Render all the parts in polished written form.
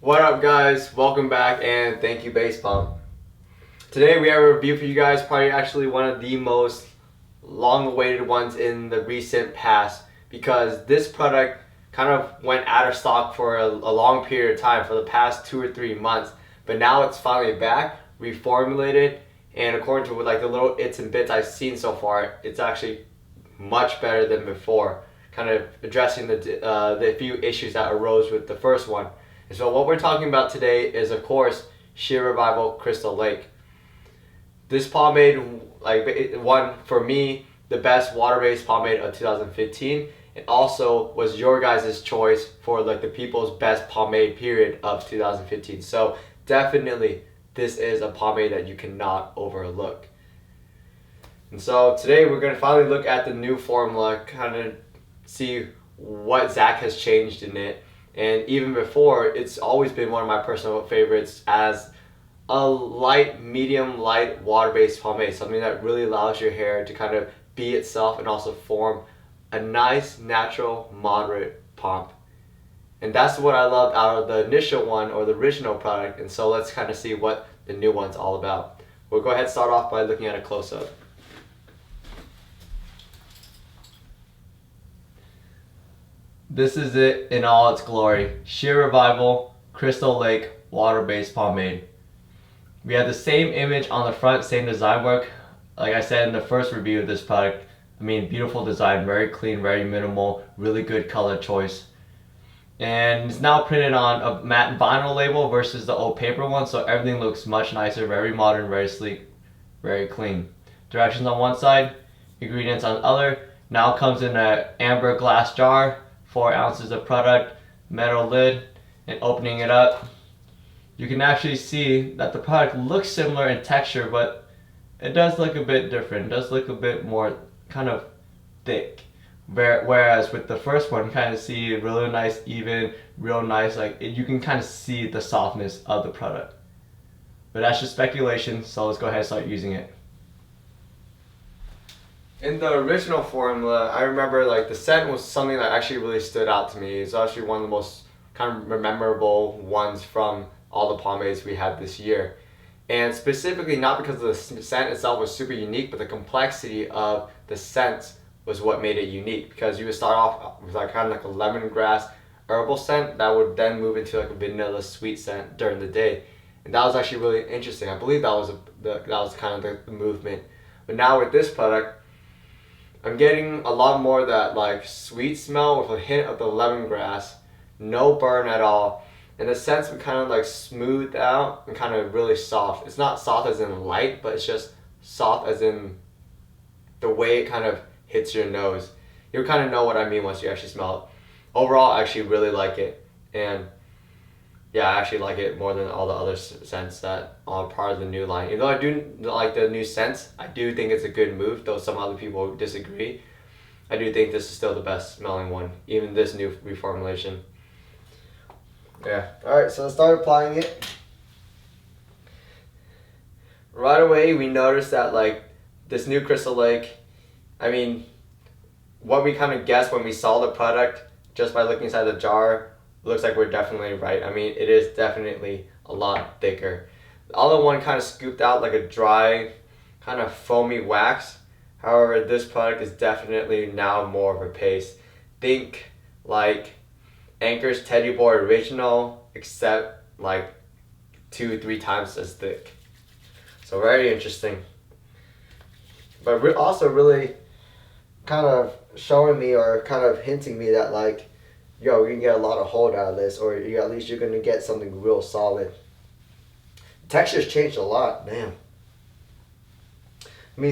What up, guys? Welcome back and thank you, Base Pomp. Today we have a review for you guys, probably actually one of the most long-awaited ones in the recent past, because this product kind of went out of stock for a long period of time, for the past 2 or 3 months, but now it's finally back, reformulated, and according to like the little its and bits I've seen so far, it's actually much better than before, kind of addressing the few issues that arose with the first one. And so what we're talking about today is, of course, Shear Revival Crystal Lake. This pomade, won for me the best water-based pomade of 2015. It also was your guys' choice for like the people's best pomade period of 2015. So definitely, this is a pomade that you cannot overlook. And so today we're going to finally look at the new formula, kind of see what Zach has changed in it. And even before, it's always been one of my personal favorites as a light, medium light water-based pomade, something that really allows your hair to kind of be itself and also form a nice, natural, moderate pomp. And that's what I loved out of the initial one, or the original product. And so let's kind of see what the new one's all about. We'll go ahead and start off by looking at a close-up. This is it in all its glory. Shear Revival Crystal Lake Water-Based Pomade. We have the same image on the front, same design work. Like I said in the first review of this product, beautiful design, very clean, very minimal, really good color choice. And it's now printed on a matte vinyl label versus the old paper one, so everything looks much nicer, very modern, very sleek, very clean. Directions on one side, ingredients on the other. Now comes in an amber glass jar, 4 ounces of product, metal lid, and opening it up, you can actually see that the product looks similar in texture, but it does look a bit different. It does look a bit more kind of thick. Whereas with the first one, you kind of see really nice, even, real nice, you can kind of see the softness of the product. But that's just speculation, so let's go ahead and start using it. In the original formula, I remember the scent was something that actually really stood out to me. It's actually one of the most kind of memorable ones from all the pomades we had this year. And specifically, not because the scent itself was super unique, but the complexity of the scents was what made it unique. Because you would start off with kind of a lemongrass herbal scent that would then move into a vanilla sweet scent during the day. And that was actually really interesting. I believe that was kind of the movement. But now with this product, I'm getting a lot more of that sweet smell with a hint of the lemongrass, no burn at all, and the scents would kind of smooth out and kind of really soft. It's not soft as in light, but it's just soft as in the way it kind of hits your nose. You'll kind of know what I mean once you actually smell it. Overall, I actually really like it, and yeah, I actually like it more than all the other scents that are part of the new line. Even though I do like the new scents, I do think it's a good move, though some other people disagree. I do think this is still the best smelling one, even this new reformulation. Yeah, alright, so let's start applying it. Right away, we noticed that this new Crystal Lake, what we kind of guessed when we saw the product, just by looking inside the jar, looks like we're definitely right. It is definitely a lot thicker. The other one kind of scooped out like a dry, kind of foamy wax. However, this product is definitely now more of a paste. Think like Anchor's Teddy Boy Original, except 2-3 times as thick. So very interesting. But also really kind of showing me, or kind of hinting me that yo, we can get a lot of hold out of this, or at least you're going to get something real solid. Texture's changed a lot, damn.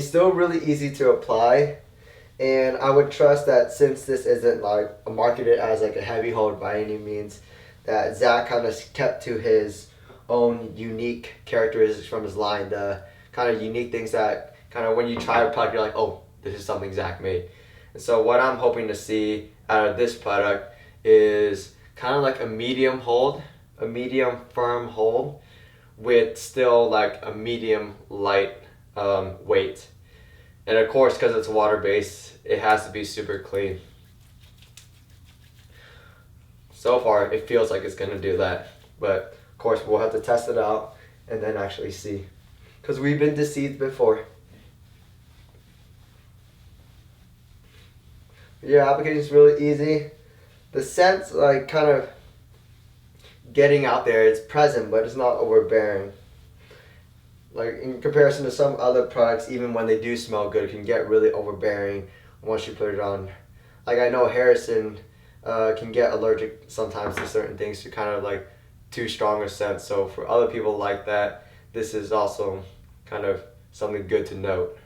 Still really easy to apply, and I would trust that since this isn't marketed as a heavy hold by any means, that Zach kind of kept to his own unique characteristics from his line, the kind of unique things that kind of when you try a product, you're like, oh, this is something Zach made. And so what I'm hoping to see out of this product is kind of a medium hold, a medium firm hold with still a medium light weight. And of course, because it's water based, it has to be super clean. So far, it feels like it's going to do that. But of course we'll have to test it out and then actually see, because we've been deceived before. Yeah, application is really easy. The scent's like kind of getting out there. It's present, but it's not overbearing. Like in comparison to some other products, even when they do smell good, it can get really overbearing once you put it on. Like I know Harrison can get allergic sometimes to certain things, to kind of like too strong a scent. So for other people like that, this is also kind of something good to note.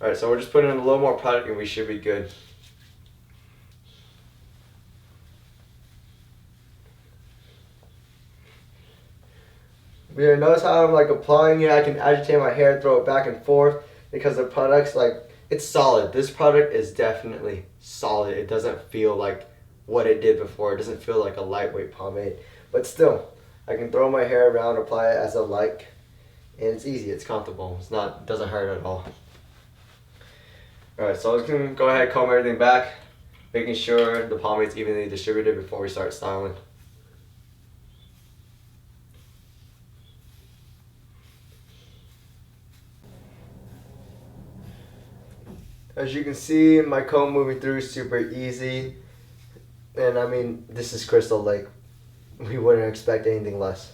Alright, so we're just putting in a little more product and we should be good. Yeah, notice how I'm like applying it. I can agitate my hair, throw it back and forth, because the product's like, it's solid. This product is definitely solid. It doesn't feel like what it did before. It doesn't feel like a lightweight pomade. But still, I can throw my hair around, apply it as I like, and it's easy, it's comfortable. It's not, it doesn't hurt at all. Alright, so I'm just gonna go ahead and comb everything back, making sure the pomade's evenly distributed before we start styling. As you can see, my comb moving through is super easy. And I mean, this is Crystal Lake. We wouldn't expect anything less.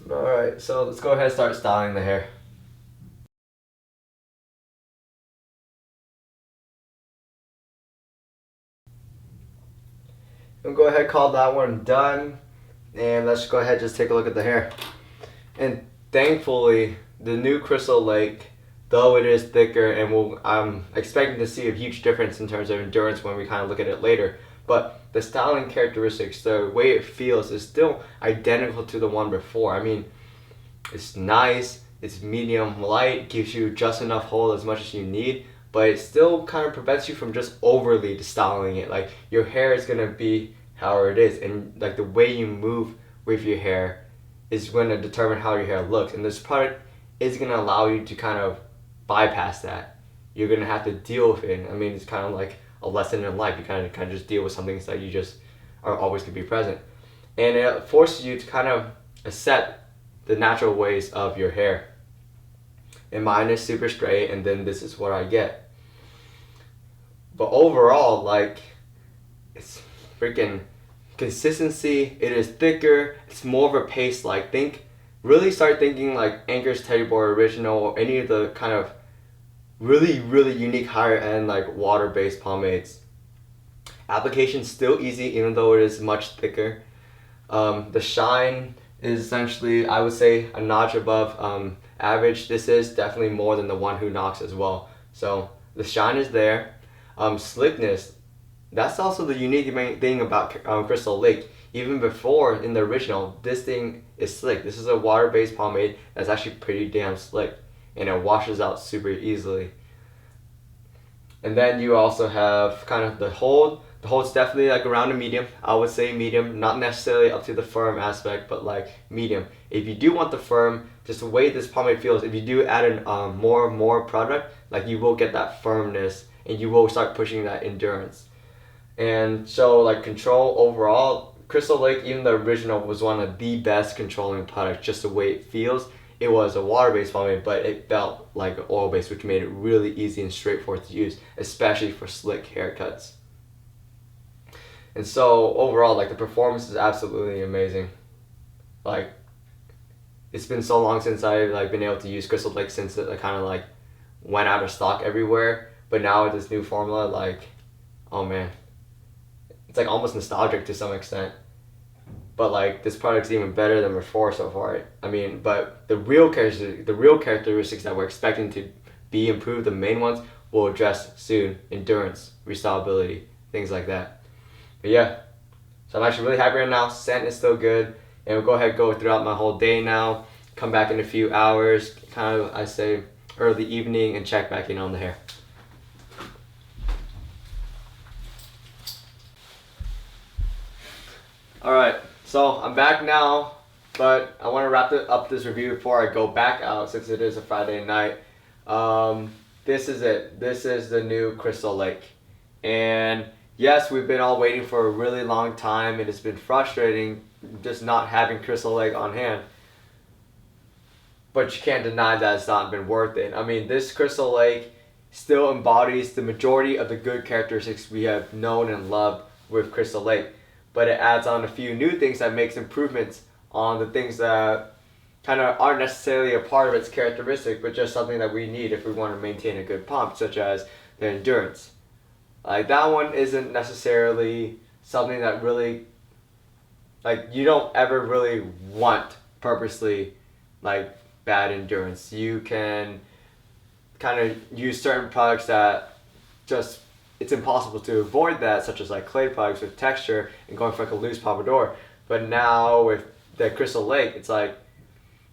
Alright, so let's go ahead and start styling the hair. We'll go ahead and call that one done. And let's go ahead and just take a look at the hair. And thankfully, the new Crystal Lake, though it is thicker, and I'm expecting to see a huge difference in terms of endurance when we kind of look at it later, but the styling characteristics, the way it feels, is still identical to the one before. I mean, it's nice, it's medium light, gives you just enough hold, as much as you need, but it still kind of prevents you from just overly styling it. Like, your hair is going to be however it is, and like the way you move with your hair is going to determine how your hair looks, and this product is going to allow you to kind of bypass that. You're going to have to deal with it. I mean, it's kind of like a lesson in life. You kind of just deal with some things that you just are always going to be present, and it forces you to kind of accept the natural ways of your hair. And mine is super straight, and then this is what I get. But overall, like, it's freaking consistency. It is thicker. It's more of a paste. Like, really start thinking like Anchor's Teddy Boy Original, or any of the kind of really unique higher end like water based pomades. Application still easy, even though it is much thicker. The shine is essentially, I would say, a notch above average. This is definitely more than the one Who Knocks as well. So the shine is there. Slickness, that's also the unique thing about Crystal Lake. Even before, in the original, this thing is slick. This is a water-based pomade that's actually pretty damn slick, and it washes out super easily. And then you also have kind of the hold. The hold's definitely like around a medium. I would say medium, not necessarily up to the firm aspect, but like medium. If you do want the firm, just the way this pomade feels, if you do add in more product, like, you will get that firmness, and you will start pushing that endurance. And so, like, control overall, Crystal Lake, even the original, was one of the best controlling products, just the way it feels. It was a water-based pomade, but it felt like oil-based, which made it really easy and straightforward to use, especially for slick haircuts. And so overall, like, the performance is absolutely amazing. Like, it's been so long since I've like been able to use Crystal Lake, since it kind of like went out of stock everywhere. But now with this new formula, like, oh man, it's like almost nostalgic to some extent. But like, this product's even better than before so far. I mean, but the real characteristics that we're expecting to be improved, the main ones, we'll address soon: endurance, restylability, things like that. But yeah, so I'm actually really happy right now. Scent is still good, and we'll go ahead and go throughout my whole day now. Come back in a few hours, kind of, I say, early evening, and check back in on the hair. Alright, so I'm back now, but I want to wrap up this review before I go back out, since it is a Friday night. This is it. This is the new Crystal Lake. And yes, we've been all waiting for a really long time, and it's been frustrating just not having Crystal Lake on hand. But you can't deny that it's not been worth it. I mean, this Crystal Lake still embodies the majority of the good characteristics we have known and loved with Crystal Lake, but it adds on a few new things that makes improvements on the things that kind of aren't necessarily a part of its characteristic, but just something that we need if we want to maintain a good pump, such as the endurance. Like that one isn't necessarily something that really, like, you don't ever really want purposely like bad endurance. You can kind of use certain products that just, it's impossible to avoid that, such as like clay products with texture and going for like a loose pompadour. But now with the Crystal Lake, it's like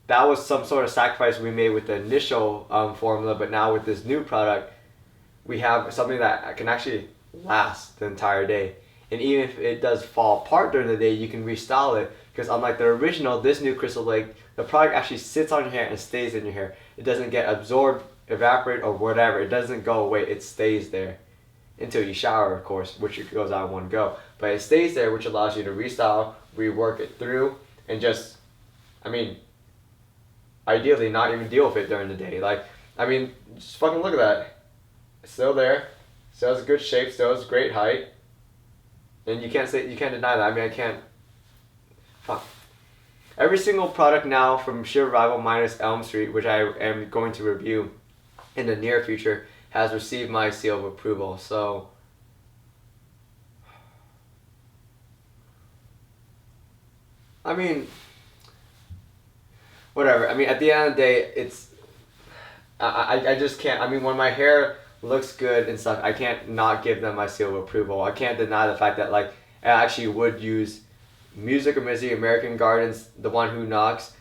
that was some sort of sacrifice we made with the initial formula, but now with this new product, we have something that can actually last the entire day. And even if it does fall apart during the day, you can restyle it, because unlike the original, this new Crystal Lake, the product actually sits on your hair and stays in your hair. It doesn't get absorbed, evaporate, or whatever. It doesn't go away. It stays there until you shower, of course, which it goes out in one go. But it stays there, which allows you to restyle, rework it through, and just, I mean, ideally not even deal with it during the day. Like, I mean, just fucking look at that. It's still there. Still has a good shape. Still has great height. And you can't deny that. I mean, I can't. Fuck. Every single product now from Shear Rival minus Elm Street, which I am going to review in the near future, has received my seal of approval. So, I mean, whatever. I mean, at the end of the day, it's, I just can't. I mean, when my hair looks good and stuff, I can't not give them my seal of approval. I can't deny the fact that, like, I actually would use Music or Mizzy, American Gardens, The One Who Knocks,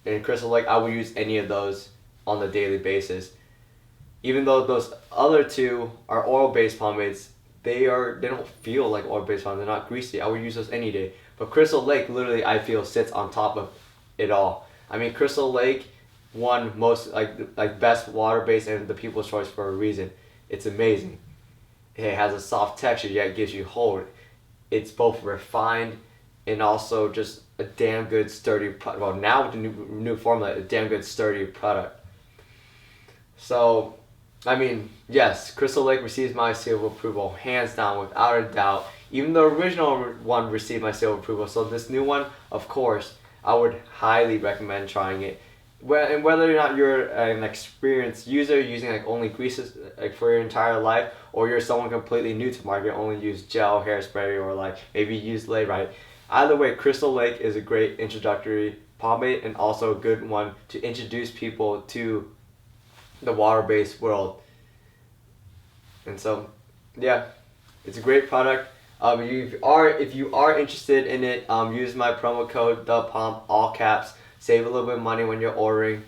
and Crystal Lake. I would use any of those on a daily basis. Even though those other two are oil-based pomades, they don't feel like oil-based pomades. They're not greasy. I would use those any day. But Crystal Lake, literally, I feel sits on top of it all. I mean, Crystal Lake won most like best water-based and the People's Choice for a reason. It's amazing. It has a soft texture, yet it gives you hold. It's both refined and also just a damn good sturdy product. Well, now with the new formula, a damn good sturdy product. So, I mean, yes, Crystal Lake receives my seal of approval, hands down, without a doubt. Even the original one received my seal of approval, so this new one, of course, I would highly recommend trying it. And whether or not you're an experienced user using like only greases like for your entire life, or you're someone completely new to market, only use gel, hairspray, or like maybe use lay right. Either way, Crystal Lake is a great introductory pomade and also a good one to introduce people to the water-based world. And so, yeah, it's a great product. If you are interested in it, use my promo code ThePomp, all caps. Save a little bit of money when you're ordering,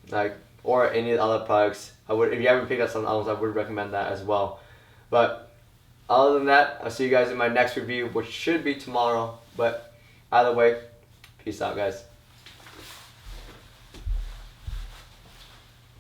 like, or any of the other products. If you haven't picked up something else, I would recommend that as well. But other than that, I'll see you guys in my next review, which should be tomorrow. But either way, peace out, guys.